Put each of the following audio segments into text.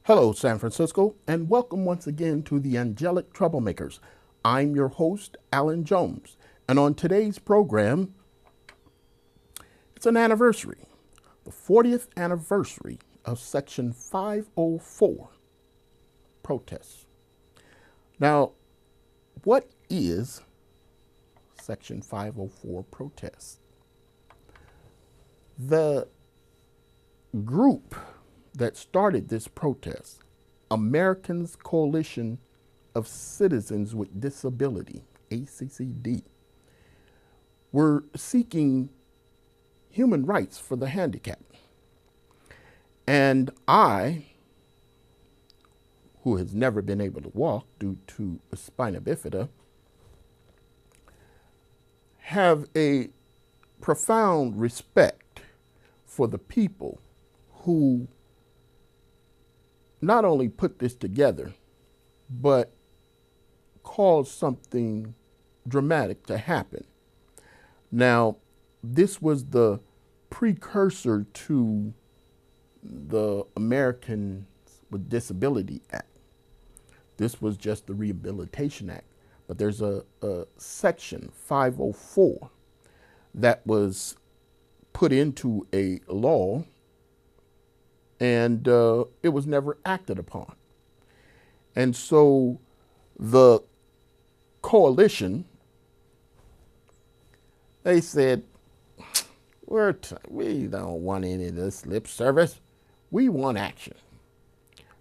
Hello, San Francisco, and welcome once again to the Angelic Troublemakers. I'm your host, Alan Jones, and on today's program, it's an anniversary, the 40th anniversary of Section 504 protests. Now, what is Section 504 protests? The group that started this protest, Americans Coalition of Citizens with Disability, ACCD, were seeking human rights for the handicapped. And I, who has never been able to walk due to spina bifida, have a profound respect for the people who not only put this together, but caused something dramatic to happen. Now, this was the precursor to the Americans with Disability Act. This was just the Rehabilitation Act, but there's a section 504 that was put into a law, and it was never acted upon. And so the coalition, they said, we don't want any of this lip service. We want action.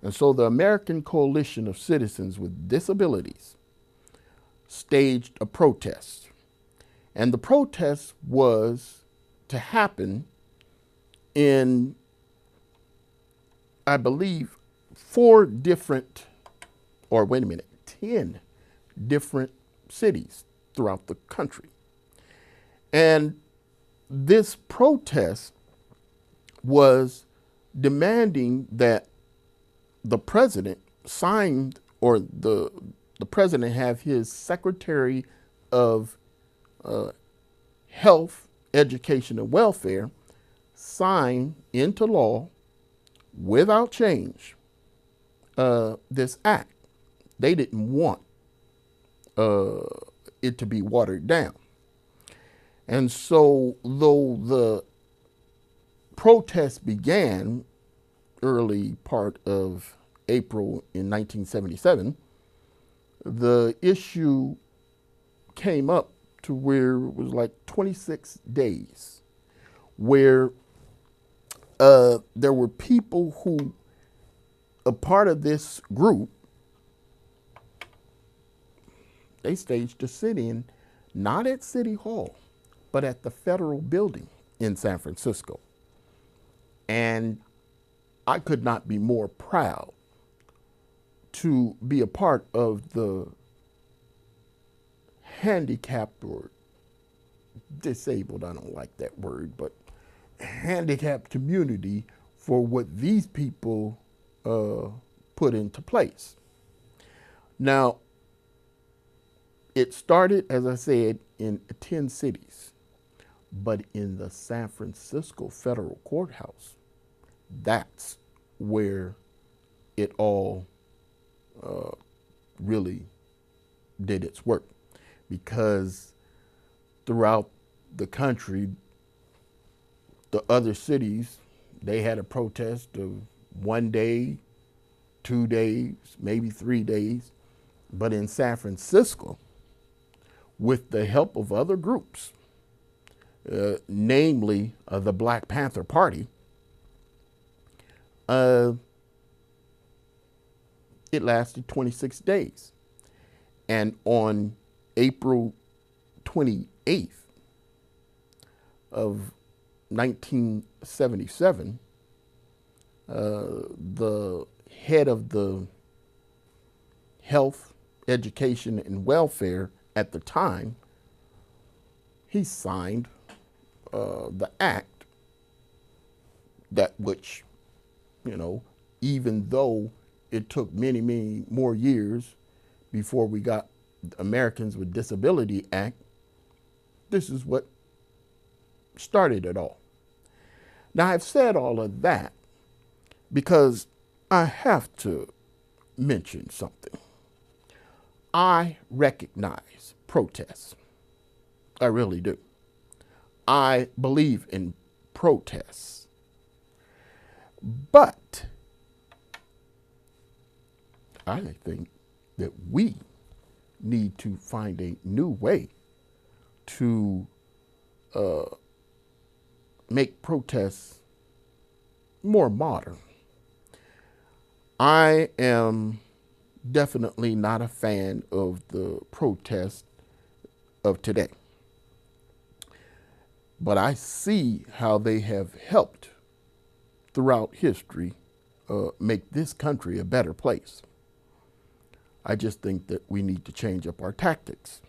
And so the American Coalition of Citizens with Disabilities staged a protest. And the protest was to happen in, I believe, 10 different cities throughout the country. And this protest was demanding that the president signed, or the president have his Secretary of Health, Education, and Welfare sign into law without change this act. They didn't want it to be watered down. And so, though the protest began early part of April in 1977, the issue came up to where it was like 26 days, where there were people who, a part of this group, they staged a sit-in, not at City Hall, but at the Federal Building in San Francisco. And I could not be more proud to be a part of the handicapped, or disabled, I don't like that word, but handicapped community for what these people put into place. Now, it started, as I said, in 10 cities, but in the San Francisco Federal Courthouse, that's where it all really did its work, because throughout the country, the other cities, they had a protest of 1 day, 2 days, maybe 3 days. But in San Francisco, with the help of other groups, namely the Black Panther Party, it lasted 26 days. And on April 28th of 1977, the head of the Health, Education, and Welfare at the time, he signed the act, that which, even though it took many, many more years before we got the Americans with Disability Act, this is what started it all. Now, I've said all of that because I have to mention something. I recognize protests. I really do. I believe in protests. But I think that we need to find a new way to make protests more modern. I am definitely not a fan of the protests of today, but I see how they have helped throughout history make this country a better place. I just think that we need to change up our tactics.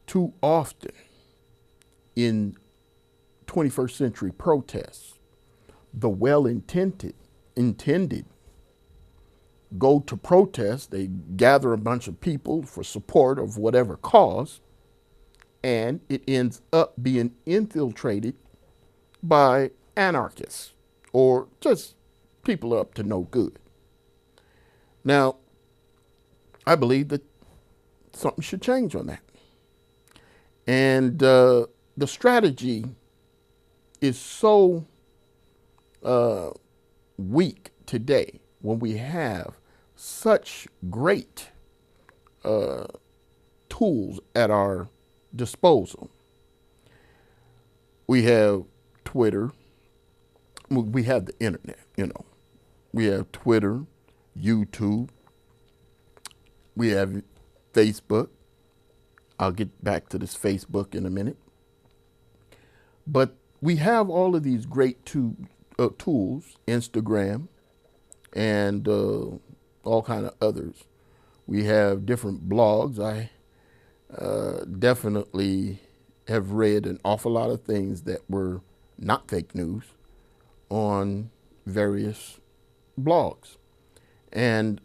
Too often in 21st century protests, the intended go to protest, they gather a bunch of people for support of whatever cause, and it ends up being infiltrated by anarchists or just people up to no good. Now, I believe that something should change on that. And the strategy is so weak today when we have such great tools at our disposal. We have Twitter. We have the internet, you know. We have Twitter, YouTube. We have Facebook. I'll get back to this Facebook in a minute. But we have all of these great tools, Instagram, and all kind of others. We have different blogs. I definitely have read an awful lot of things that were not fake news on various blogs. And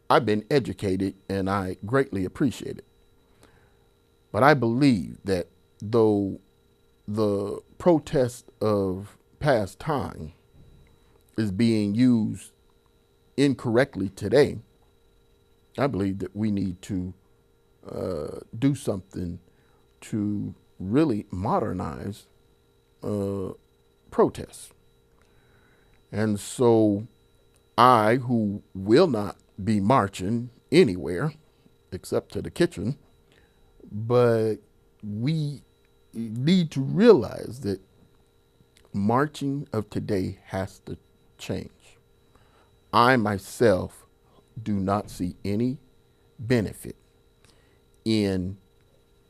I've been educated and I greatly appreciate it. But I believe that though the protest of past time is being used incorrectly today, I believe that we need to do something to really modernize protests. And so I, who will not be marching anywhere except to the kitchen, but we need to realize that marching of today has to change. I myself do not see any benefit in,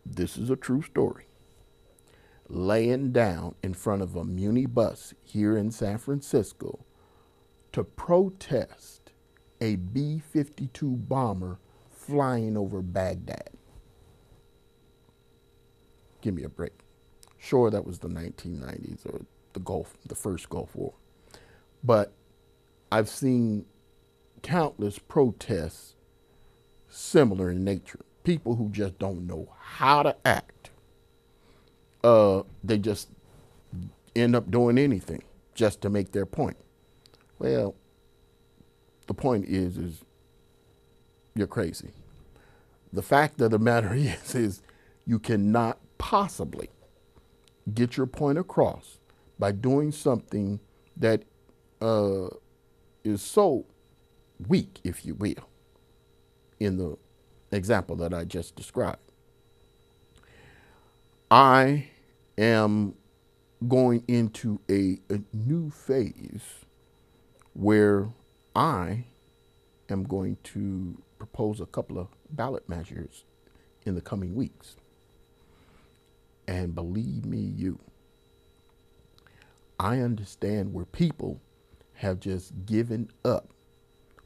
this is a true story, laying down in front of a muni bus here in San Francisco to protest a B-52 bomber flying over Baghdad. Give me a break. Sure, that was the 1990s or the first Gulf War. But I've seen countless protests similar in nature. People who just don't know how to act. They just end up doing anything just to make their point. Well, the point is you're crazy. The fact of the matter is you cannot possibly get your point across by doing something that is so weak, if you will, in the example that I just described. I am going into a new phase where I am going to propose a couple of ballot measures in the coming weeks. And believe me, I understand where people have just given up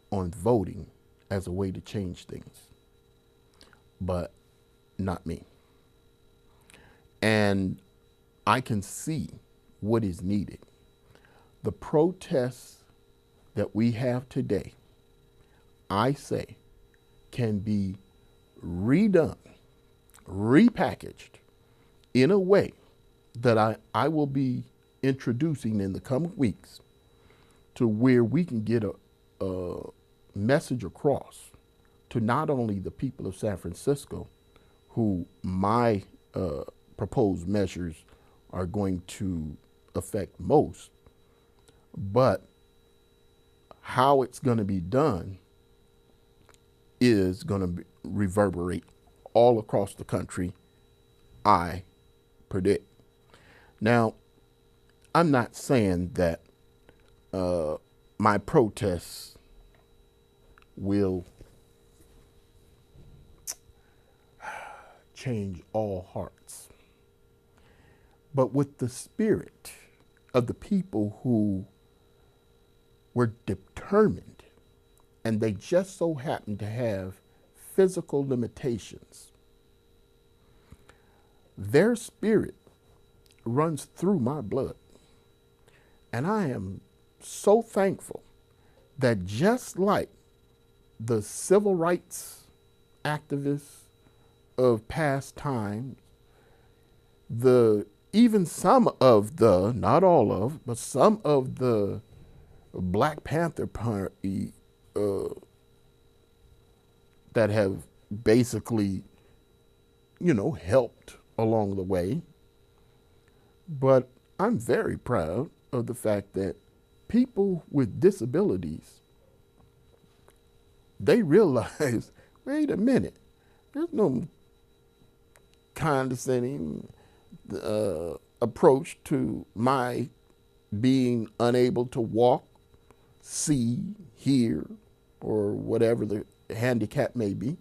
on voting as a way to change things, but not me. And I can see what is needed. The protests that we have today, I say, can be redone, repackaged in a way that I will be introducing in the coming weeks to where we can get a message across to not only the people of San Francisco, who my proposed measures are going to affect most, but how it's going to be done is going to reverberate all across the country, I predict. Now, I'm not saying that my protests will change all hearts, but with the spirit of the people who were determined, and they just so happen to have physical limitations, their spirit runs through my blood. And I am so thankful that just like the civil rights activists of past times, even some of the, not all of, but some of the Black Panther Party that have basically, helped along the way. But I'm very proud of the fact that people with disabilities, they realize, wait a minute, there's no condescending approach to my being unable to walk, see, hear, or whatever the handicap may be.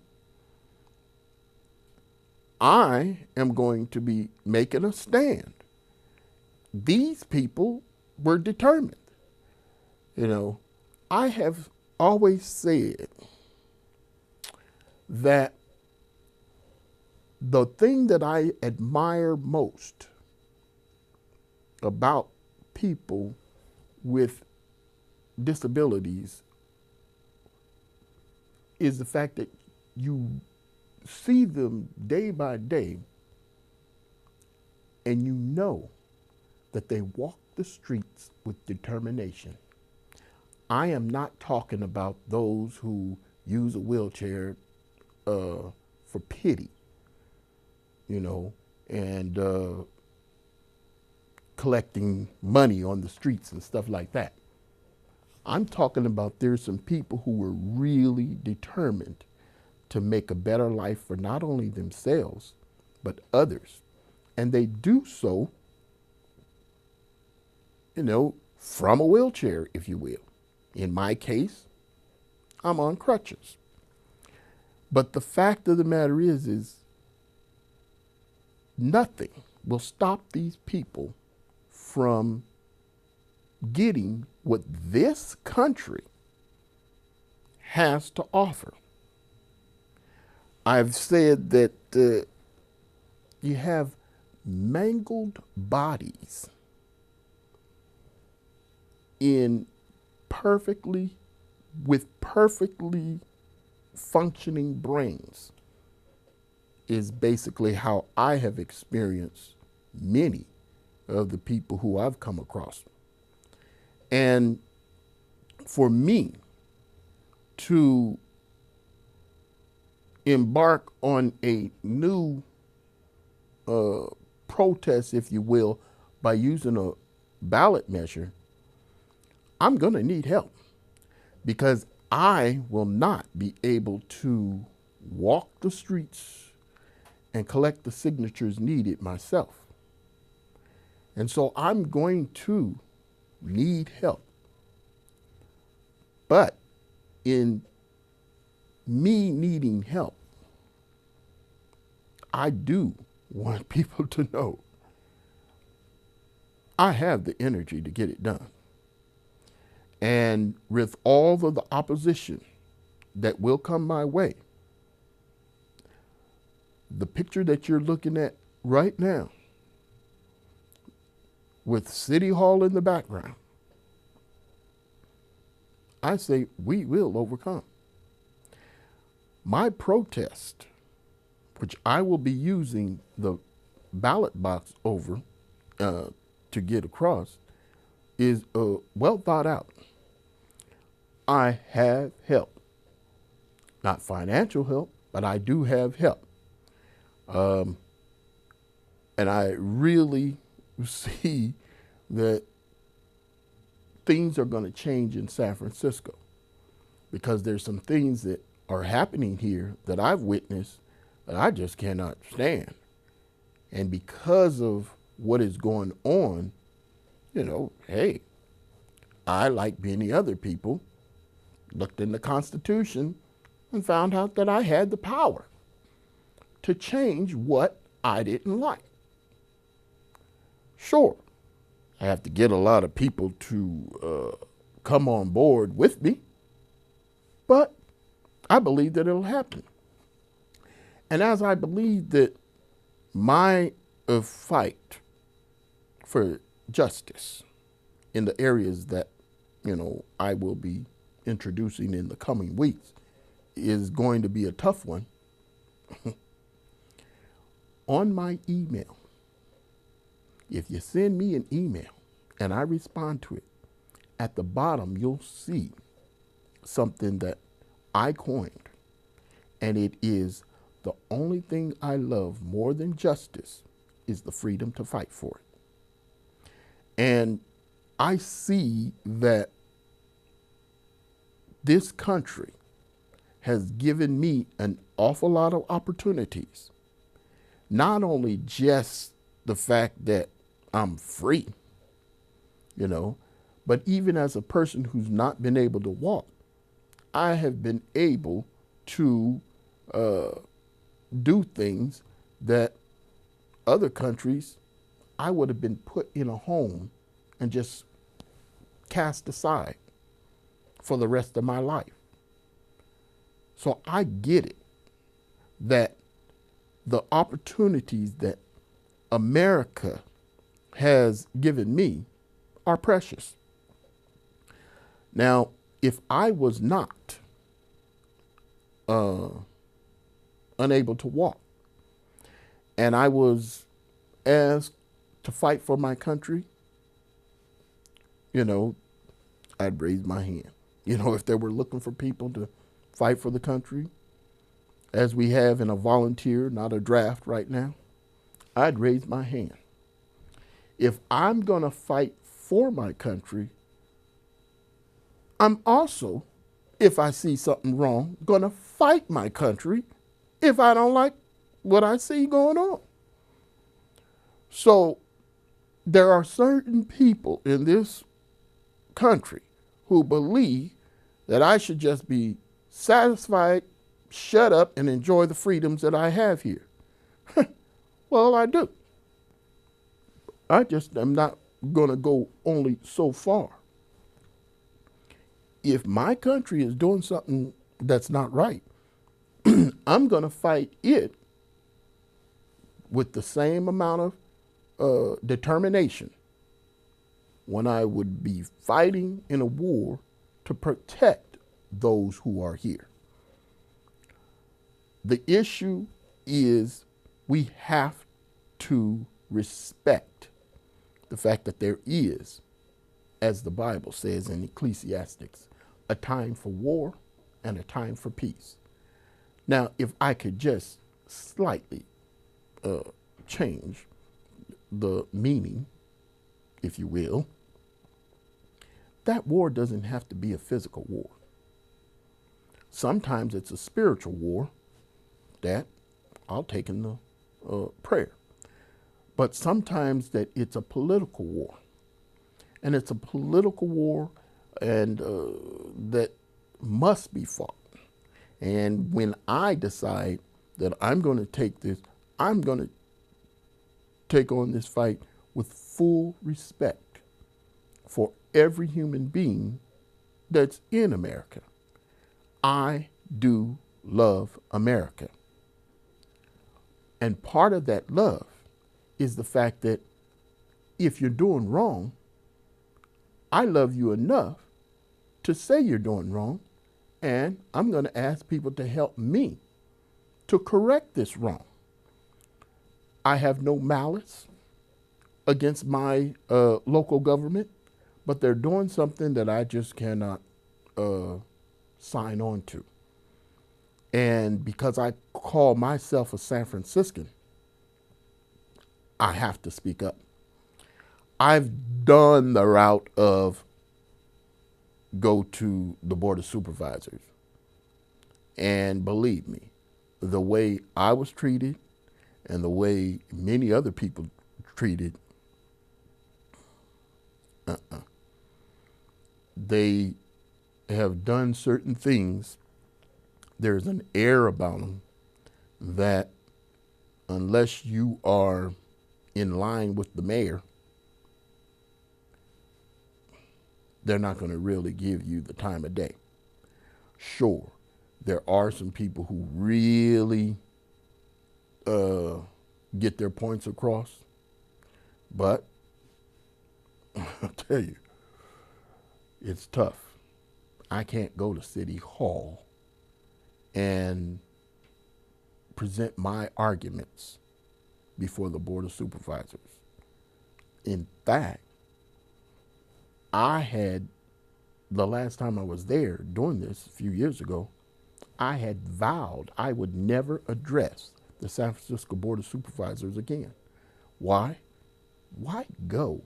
I am going to be making a stand. These people were determined. I have always said that the thing that I admire most about people with disabilities is the fact that you see them day by day and you know that they walk the streets with determination. I am not talking about those who use a wheelchair for pity, and collecting money on the streets and stuff like that. I'm talking about there's some people who were really determined to make a better life for not only themselves, but others. And they do so, from a wheelchair, if you will. In my case, I'm on crutches. But the fact of the matter is nothing will stop these people from getting what this country has to offer. I've said that you have mangled bodies with perfectly functioning brains is basically how I have experienced many of the people who I've come across. And for me to embark on a new protest, if you will, by using a ballot measure, I'm going to need help, because I will not be able to walk the streets and collect the signatures needed myself. And so I'm going to need help. But in me needing help, I do want people to know I have the energy to get it done. And with all of the opposition that will come my way, the picture that you're looking at right now, with City Hall in the background, I say we will overcome. My protest, which I will be using the ballot box over to get across, is well thought out. I have help. Not financial help, but I do have help. And I really see that things are going to change in San Francisco, because there's some things that are happening here that I've witnessed that I just cannot stand. And because of what is going on, hey, I, like many other people, looked in the Constitution and found out that I had the power to change what I didn't like. Sure, I have to get a lot of people to come on board with me, but I believe that it'll happen. And as I believe that my fight for justice in the areas that, I will be introducing in the coming weeks is going to be a tough one, on my email, if you send me an email and I respond to it, at the bottom you'll see something that I coined, and it is: the only thing I love more than justice is the freedom to fight for it. And I see that this country has given me an awful lot of opportunities. Not only just the fact that I'm free, but even as a person who's not been able to walk, I have been able to do things that other countries, I would have been put in a home and just cast aside for the rest of my life. So I get it that the opportunities that America has given me are precious. Now, if I was not unable to walk, and I was asked to fight for my country, I'd raise my hand. If they were looking for people to fight for the country, as we have in a volunteer, not a draft right now, I'd raise my hand. If I'm going to fight for my country, I'm also, if I see something wrong, going to fight my country if I don't like what I see going on. So there are certain people in this country who believe that I should just be satisfied, shut up, and enjoy the freedoms that I have here. Well, I do. I just am not going to go only so far. If my country is doing something that's not right, I'm going to fight it with the same amount of determination when I would be fighting in a war to protect those who are here. The issue is we have to respect the fact that there is, as the Bible says in Ecclesiastes, a time for war and a time for peace. Now, if I could just slightly change the meaning, if you will, that war doesn't have to be a physical war. Sometimes it's a spiritual war that I'll take in the prayer. But sometimes that it's a political war. And it's a political war and that must be fought. And when I decide that I'm going to take this, I'm going to take on this fight with full respect for every human being that's in America. I do love America. And part of that love is the fact that if you're doing wrong, I love you enough to say you're doing wrong, and I'm going to ask people to help me to correct this wrong. I have no malice against my local government, but they're doing something that I just cannot sign on to. And because I call myself a San Franciscan, I have to speak up. I've done the route of go to the Board of Supervisors. And believe me, the way I was treated and the way many other people treated, they have done certain things. There's an air about them that unless you are in line with the mayor, they're not going to really give you the time of day. Sure, there are some people who really get their points across, but I'll tell you, it's tough. I can't go to City Hall and present my arguments before the Board of Supervisors. In fact, the last time I was there doing this a few years ago, I had vowed I would never address the San Francisco Board of Supervisors again. Why? Why go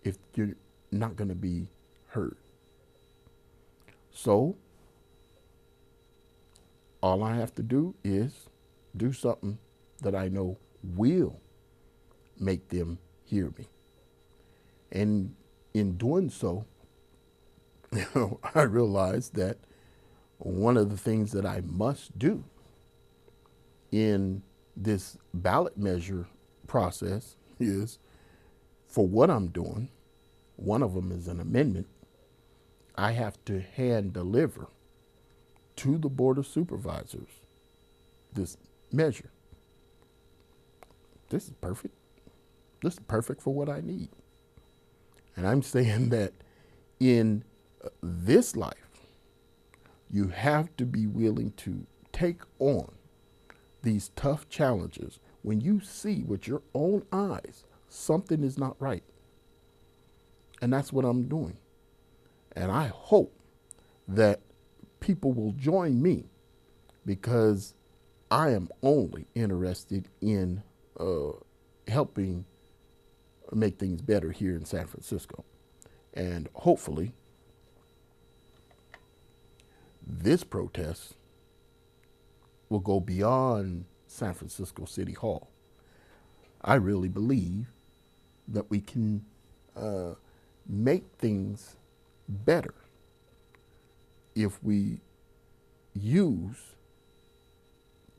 if you're not going to be heard? So, all I have to do is do something that I know will make them hear me. And in doing so, I realized that one of the things that I must do in this ballot measure process is, for what I'm doing, one of them is an amendment, I have to hand deliver to the Board of Supervisors this measure. This is perfect. This is perfect for what I need. And I'm saying that in this life, you have to be willing to take on these tough challenges when you see with your own eyes something is not right. And that's what I'm doing. And I hope that people will join me, because I am only interested in helping make things better here in San Francisco. And hopefully, this protest will go beyond San Francisco City Hall. I really believe that we can make things better if we use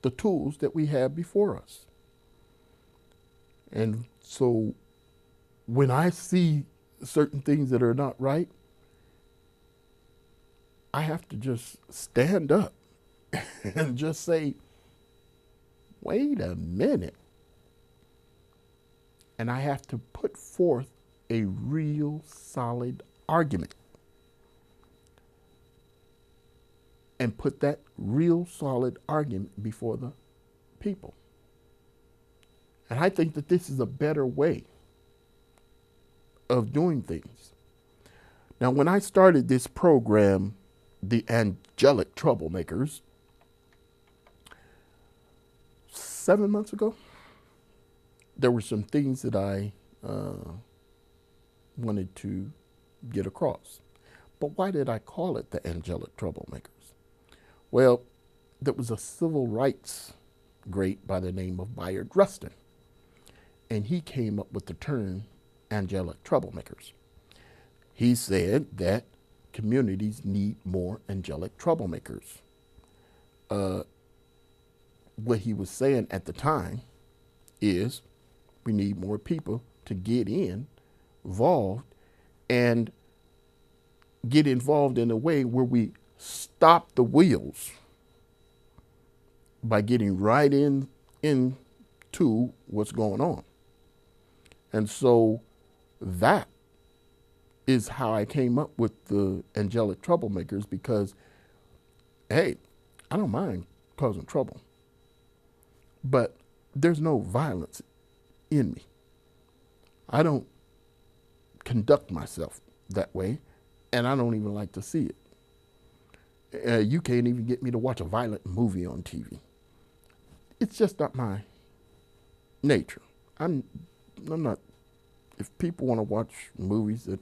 the tools that we have before us. And so when I see certain things that are not right, I have to just stand up and just say, wait a minute. And I have to put forth a real solid argument. And put that real solid argument before the people. And I think that this is a better way of doing things. Now, when I started this program, the Angelic Troublemakers, 7 months ago, there were some things that I wanted to get across. But why did I call it the Angelic Troublemakers? Well, there was a civil rights great by the name of Bayard Rustin, and he came up with the term Angelic Troublemakers. He said that communities need more angelic troublemakers. What he was saying at the time is we need more people to get involved and get involved in a way where we stop the wheels by getting right into what's going on. And so that is how I came up with the Angelic Troublemakers, because, hey, I don't mind causing trouble, but there's no violence in me. I don't conduct myself that way, and I don't even like to see it. You can't even get me to watch a violent movie on TV. It's just not my nature. I'm not. If people want to watch movies that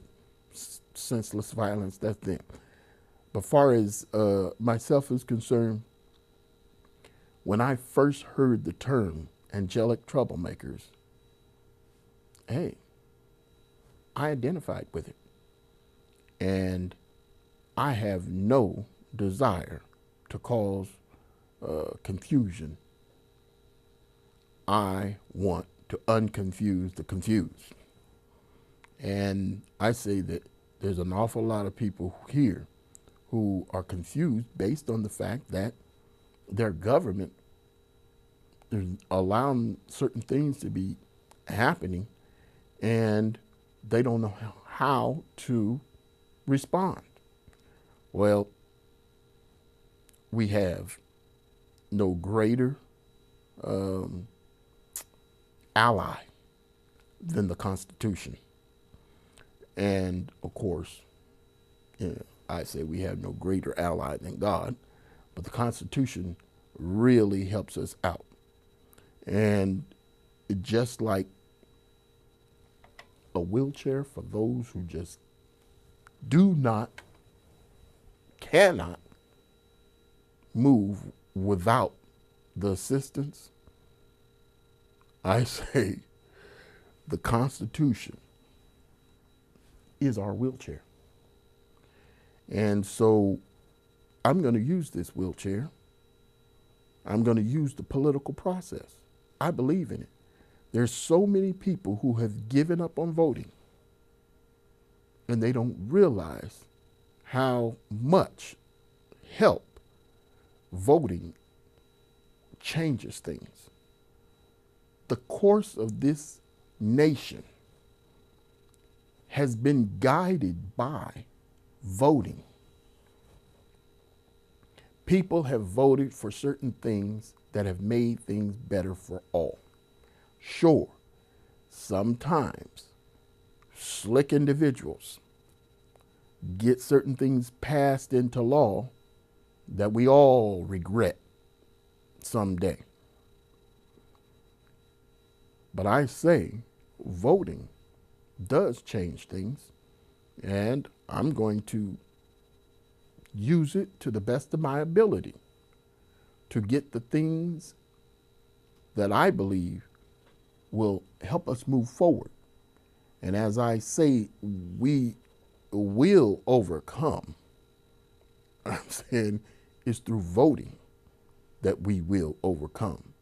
senseless violence, that's them. But far as myself is concerned, when I first heard the term angelic troublemakers, hey, I identified with it. And I have no desire to cause confusion. I want to unconfuse the confused. And I say that there's an awful lot of people here who are confused based on the fact that their government is allowing certain things to be happening and they don't know how to respond. Well, we have no greater ally than the Constitution. And of course, I say we have no greater ally than God, but the Constitution really helps us out. And just like a wheelchair for those who just cannot move without the assistance, I say the Constitution is our wheelchair. And so I'm going to use this wheelchair. I'm going to use the political process. I believe in it. There's so many people who have given up on voting, and they don't realize how much help voting changes things. The course of this nation has been guided by voting. People have voted for certain things that have made things better for all. Sure, sometimes slick individuals get certain things passed into law that we all regret someday. But I say voting does change things, and I'm going to use it to the best of my ability to get the things that I believe will help us move forward. And as I say, we will overcome. I'm saying it's through voting that we will overcome,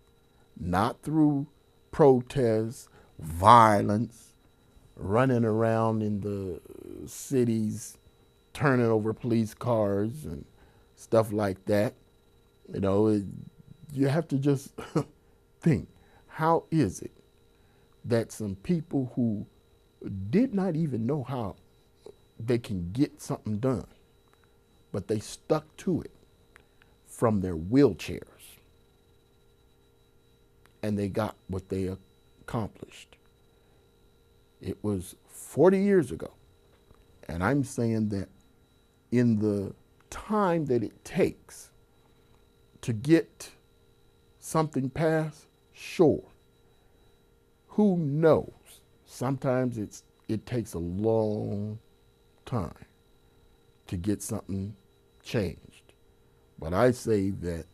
not through protests, violence, running around in the cities, turning over police cars and stuff like that. You know, you have to just think, how is it that some people who did not even know how they can get something done, but they stuck to it from their wheelchairs, and they got what they accomplished? It was 40 years ago. And I'm saying that in the time that it takes to get something passed, sure. Who knows? Sometimes it takes a long time to get something changed. But I say that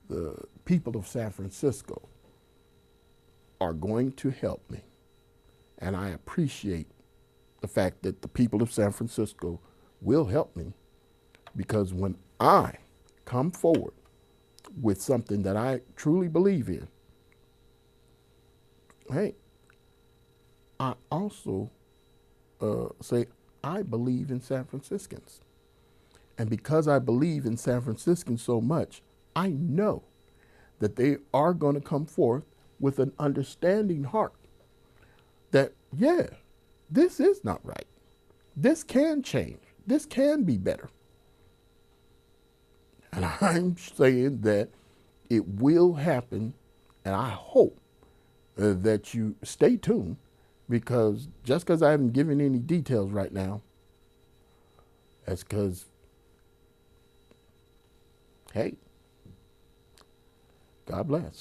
the people of San Francisco are going to help me. And I appreciate the fact that the people of San Francisco will help me, because when I come forward with something that I truly believe in, hey, I also say I believe in San Franciscans. And because I believe in San Franciscans so much, I know that they are going to come forth with an understanding heart that, yeah, this is not right. This can change. This can be better. And I'm saying that it will happen, and I hope that you stay tuned, because just because I haven't given any details right now, that's because Hey, God bless.